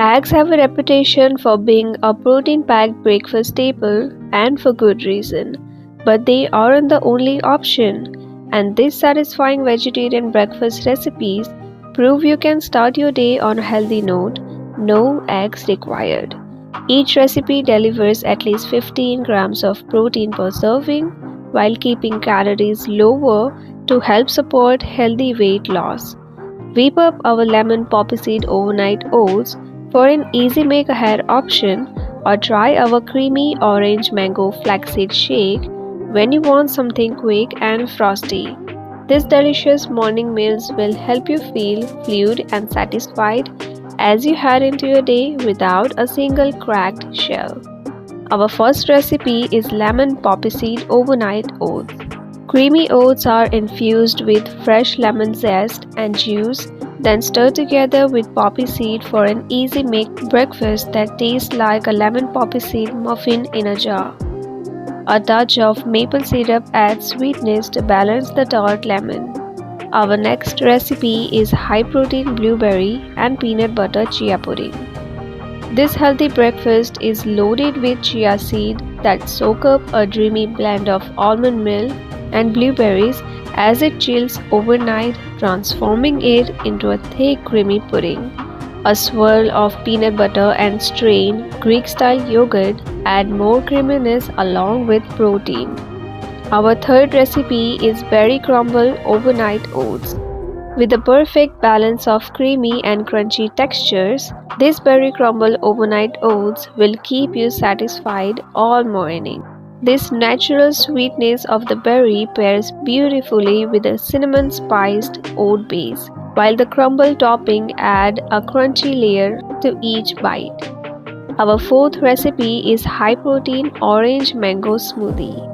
Eggs have a reputation for being a protein-packed breakfast staple, and for good reason. But they aren't the only option, and these satisfying vegetarian breakfast recipes prove you can start your day on a healthy note, no eggs required. Each recipe delivers at least 15 grams of protein per serving while keeping calories lower to help support healthy weight loss. Whip up our lemon poppyseed overnight oats for an easy make-ahead option, or try our creamy orange-mango flaxseed shake when you want something quick and frosty. These delicious morning meals will help you feel fluid and satisfied as you head into your day without a single cracked shell. Our first recipe is lemon poppyseed overnight oats. Creamy oats are infused with fresh lemon zest and juice, then stir together with poppy seed for an easy make breakfast that tastes like a lemon poppy seed muffin in a jar. A touch of maple syrup adds sweetness to balance the tart lemon. Our next recipe is high-protein blueberry and peanut butter chia pudding. This healthy breakfast is loaded with chia seed that soak up a dreamy blend of almond milk and blueberries as it chills overnight, transforming it into a thick creamy pudding. A swirl of peanut butter and strained Greek-style yogurt add more creaminess along with protein. Our third recipe is berry crumble overnight oats. With the perfect balance of creamy and crunchy textures, this berry crumble overnight oats will keep you satisfied all morning. This natural sweetness of the berry pairs beautifully with a cinnamon-spiced oat base, while the crumble topping adds a crunchy layer to each bite. Our fourth recipe is high-protein orange-mango smoothie.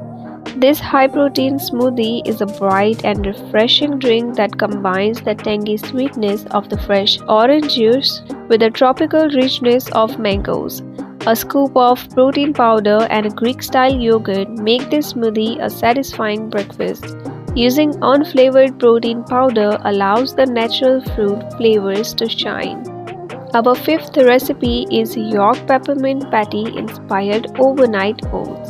This high-protein smoothie is a bright and refreshing drink that combines the tangy sweetness of the fresh orange juice with the tropical richness of mangoes. A scoop of protein powder and a Greek-style yogurt make this smoothie a satisfying breakfast. Using unflavored protein powder allows the natural fruit flavors to shine. Our fifth recipe is York peppermint patty inspired overnight oats.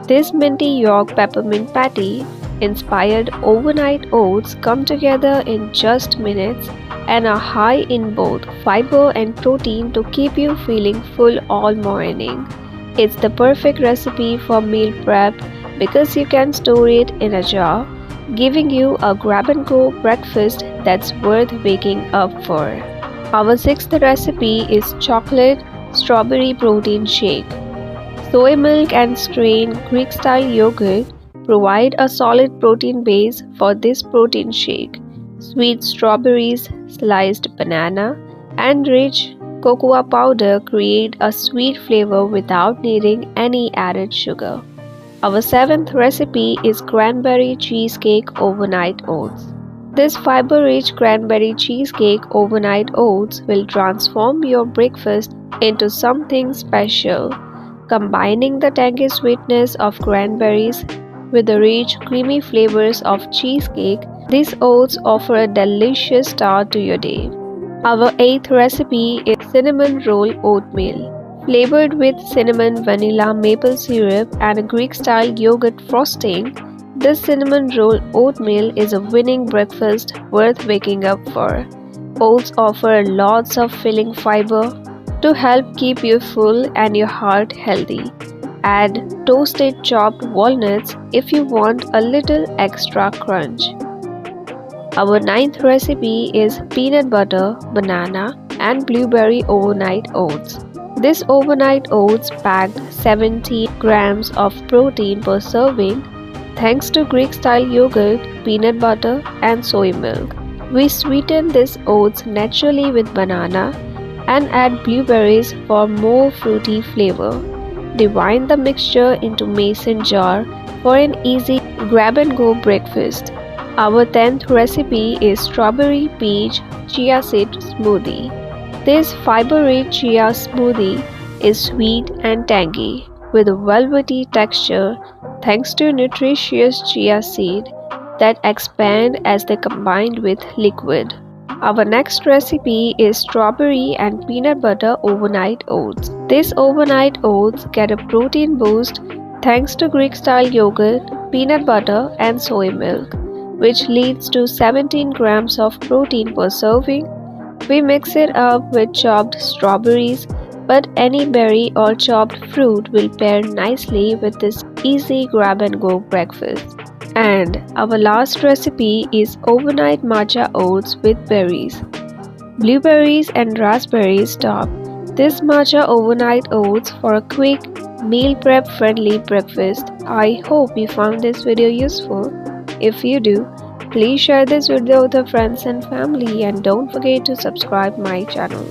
This minty York peppermint patty inspired overnight oats come together in just minutes and are high in both fiber and protein to keep you feeling full all morning. It's the perfect recipe for meal prep because you can store it in a jar, giving you a grab-and-go breakfast that's worth waking up for. Our sixth recipe is chocolate strawberry protein shake. Soy milk and strained Greek-style yogurt provide a solid protein base for this protein shake. Sweet strawberries, sliced banana, and rich cocoa powder create a sweet flavor without needing any added sugar. Our seventh recipe is cranberry cheesecake overnight oats. This fiber-rich cranberry cheesecake overnight oats will transform your breakfast into something special. Combining the tangy sweetness of cranberries with the rich, creamy flavors of cheesecake, these oats offer a delicious start to your day. Our eighth recipe is cinnamon roll oatmeal. Flavored with cinnamon, vanilla, maple syrup, and a Greek-style yogurt frosting, this cinnamon roll oatmeal is a winning breakfast worth waking up for. Oats offer lots of filling fiber to help keep you full and your heart healthy. Add toasted chopped walnuts if you want a little extra crunch. Our ninth recipe is peanut butter, banana, and blueberry overnight oats. This overnight oats packed 17 grams of protein per serving thanks to Greek-style yogurt, peanut butter, and soy milk. We sweeten these oats naturally with banana and add blueberries for more fruity flavor. Divide the mixture into mason jar for an easy grab-and-go breakfast. Our 10th recipe is strawberry peach chia seed smoothie. This fiber-rich chia smoothie is sweet and tangy with a velvety texture thanks to nutritious chia seed that expand as they combine with liquid. Our next recipe is strawberry and peanut butter overnight oats. This overnight oats get a protein boost thanks to Greek-style yogurt, peanut butter and soy milk, which leads to 17 grams of protein per serving. We mix it up with chopped strawberries, but any berry or chopped fruit will pair nicely with this easy grab-and-go breakfast. And our last recipe is overnight matcha oats with berries. Blueberries and raspberries top this matcha overnight oats for a quick, meal prep friendly breakfast. I hope you found this video useful. If you do, please share this video with your friends and family and don't forget to subscribe my channel.